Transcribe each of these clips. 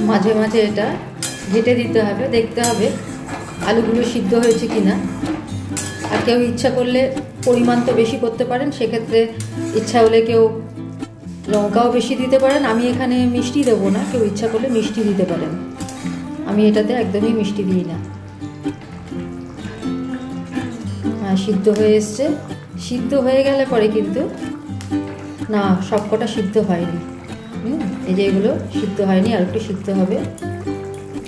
মাঝে মাঝে এটা ঘেটে দিতে হবে, দেখতে হবে আলুগুলো সিদ্ধ হয়েছে কিনা। আর কেউ ইচ্ছা করলে পরিমাণ তো বেশি করতে পারেন, সেক্ষেত্রে ইচ্ছা হলে কেউ লঙ্কাও বেশি দিতে পারেন। আমি এখানে মিষ্টি দেবো না, কেউ ইচ্ছা করলে মিষ্টি দিতে পারেন। আমি এটাতে একদমই মিষ্টি দিই না। হ্যাঁ, সিদ্ধ হয়ে এসছে। সিদ্ধ হয়ে গেলে পরে কিন্তু না, সবকটা সিদ্ধ হয়নি। এই যে এগুলো সিদ্ধ হয়নি, আর একটু সিদ্ধ হবে,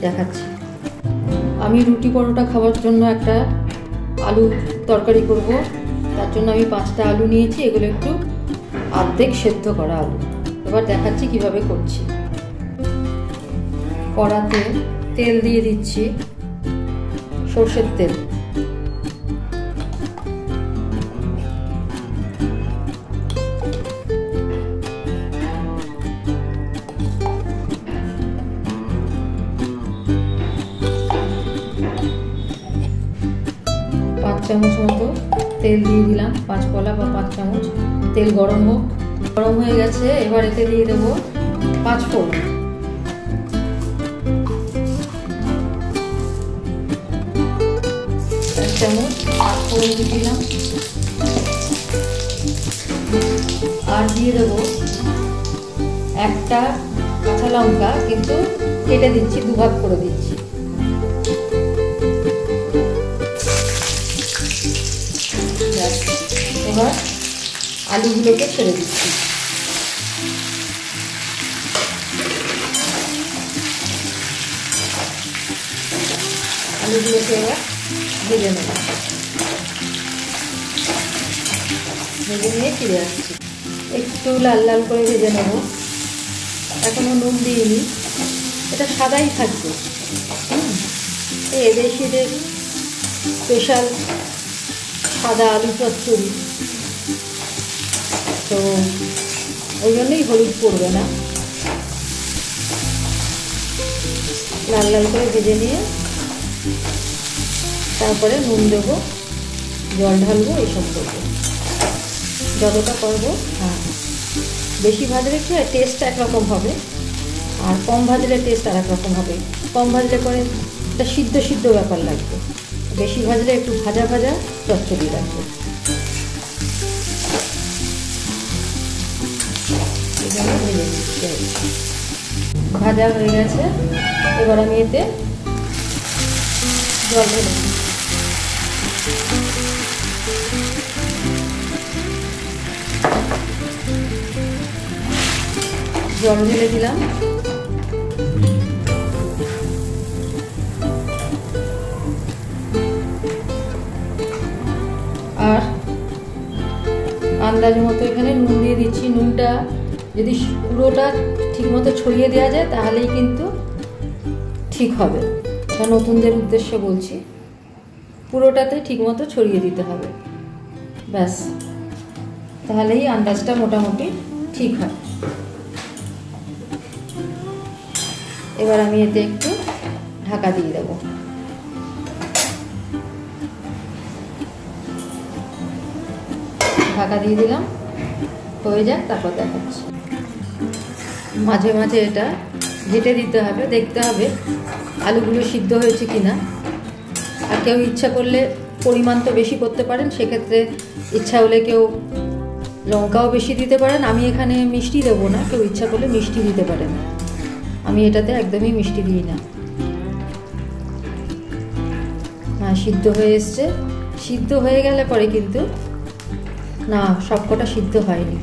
দেখাচ্ছি। আমি রুটি পরোটা খাওয়ার জন্য একটা আলু তরকারি করব। তার জন্য আমি 5টা আলু নিয়েছি। এগুলো একটু অর্ধেক সেদ্ধ করা আলু। এবার দেখাচ্ছি কিভাবে করছি। কড়াতে তেল দিয়ে দিচ্ছি, সর্ষের তেল। চামচ মতো তেল দিয়ে দিলাম, 5 কলা বা 5 চামচ তেল। গরম হোক, গরম হয়ে গেছে। এবার এতে দিয়ে দেবো 5 ফোড়ন। এক চামচ 5 ফোড়ন দিয়ে দিলাম। আর দিয়ে দেবো একটা কাঁচা লঙ্কা, কিন্তু কেটে দিচ্ছি, দুভাগ করে দিচ্ছি। এবার আলুগুলোকে ছেড়ে দিচ্ছি। আলুগুলোকে এবার ভেজে নেব। ভেজে নিয়ে ফিরে আসছি। একটু লাল লাল করে ভেজে নেব। এখনো নুন দিইনি, এটা সাদাই থাকবে। এদেশিদের স্পেশাল সাদা আলু চচ্চড়ি, তো ওই জন্যই হলুদ পড়বে না। লাল লাল করে ভেজে নিয়ে তারপরে নুন দেবো, জল ঢালবো, এইসব করবো। যতটা করবো। হ্যাঁ, বেশি ভাজলে কি টেস্ট একরকম হবে, আর কম ভাজলে টেস্ট আর একরকম হবে। কম ভাজলে পরে একটা সিদ্ধ সিদ্ধ ব্যাপার লাগবে, বেশি ভাজলে একটু ভাজা ভাজা চচ্চড়ি লাগবে। ভেজে নিচ্ছি। ভাজা হয়ে গেছে। এবার আমি এতে জল ঢেলে দিই। জল ঢেলে দিলাম। আর আন্দাজ মতো এখানে নুন দিয়ে দিচ্ছি। নুনটা যদি পুরোটা ঠিক মতো ছড়িয়ে দেওয়া যায় তাহলেই কিন্তু ঠিক হবে। এটা নতুনদের উদ্দেশ্যে বলছি, পুরোটাতে ঠিক মতো ছড়িয়ে দিতে হবে, ব্যাস, তাহলেই আন্দাজটা মোটামুটি ঠিক হয়। এবার আমি এতে একটু ঢাকা দিয়ে দেবো। ঢাকা দিয়ে দিলাম, হয়ে যাক, তারপর দেখাচ্ছি। মাঝে মাঝে এটা ঘেটে দিতে হবে, দেখতে হবে আলুগুলো সিদ্ধ হয়েছে কিনা। আর কেউ ইচ্ছা করলে পরিমাণ তো বেশি করতে পারেন, সেক্ষেত্রে ইচ্ছা হলে কেউ লঙ্কাও বেশি দিতে পারেন। আমি এখানে মিষ্টি দেবো না, কেউ ইচ্ছা করলে মিষ্টি দিতে পারেন। আমি এটাতে একদমই মিষ্টি দিই না। হ্যাঁ, সিদ্ধ হয়ে এসছে। সিদ্ধ হয়ে গেলে পরে কিন্তু না, সবকটা সিদ্ধ হয়নি।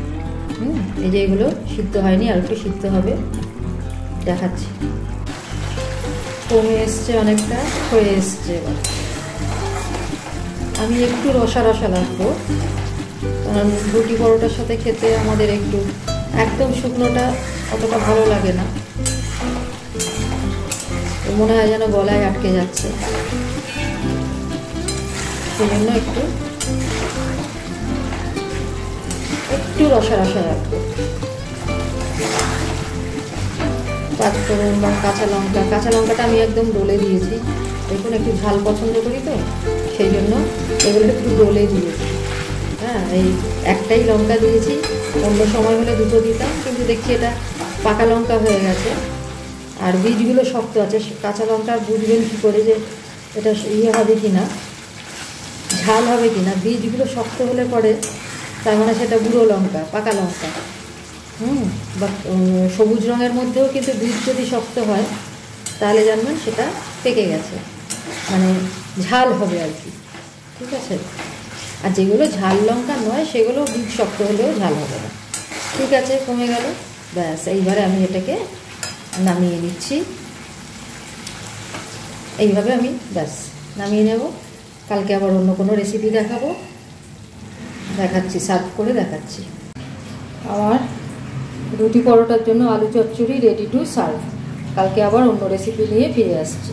এই যে এগুলো সিদ্ধ হয়নি, আর একটু সিদ্ধ হবে, দেখাচ্ছি। কমে এসছে অনেকটা, হয়ে এসছে। এবার আমি একটু রসা রসা রাখবো, কারণ রুটি পরোটার সাথে খেতে আমাদের একটু একদম শুকনোটা অতটা ভালো লাগে না, মনে হয় যেন গলায় আটকে যাচ্ছে। সেই জন্য একটু রসা রসা রাখবো। 5 ফোড়ন বা কাঁচা লঙ্কাটা আমি একদম ডলে দিয়েছি। দেখুন, একটু ঝাল পছন্দ করি তো, সেই জন্য এগুলো একটু ডলে দিয়েছি। হ্যাঁ, এই একটাই লঙ্কা দিয়েছি, অন্য সময় হলে 2টো দিতাম, কিন্তু দেখছি এটা পাকা লঙ্কা হয়ে গেছে। আর বীজগুলো শক্ত আছে। কাঁচা লঙ্কা বুঝবেন কী করে যে এটা ইয়ে হবে কি না, ঝাল হবে কি না। বীজগুলো শক্ত হলে পরে তার মানে সেটা বুড়ো লঙ্কা, পাকা লঙ্কা। বা সবুজ রঙের মধ্যেও কিন্তু বীজ যদি শক্ত হয় তাহলে জানবেন সেটা পেকে গেছে, মানে ঝাল হবে আর কি, ঠিক আছে। আর যেগুলো ঝাল লঙ্কা নয় সেগুলো বীজ শক্ত হলেও ঝাল হবে না। ঠিক আছে, কমে গেল। ব্যাস, এইবারে আমি এটাকে নামিয়ে নিচ্ছি। এইভাবে আমি ব্যাস নামিয়ে নেব। কালকে আবার অন্য কোনো রেসিপি দেখাচ্ছি, সার্ভ করে দেখাচ্ছি। আমার রুটি পরোটার জন্য আলু চচ্চড়ি রেডি টু সার্ভ। কালকে আবার অন্য রেসিপি নিয়ে ফিরে আসছি।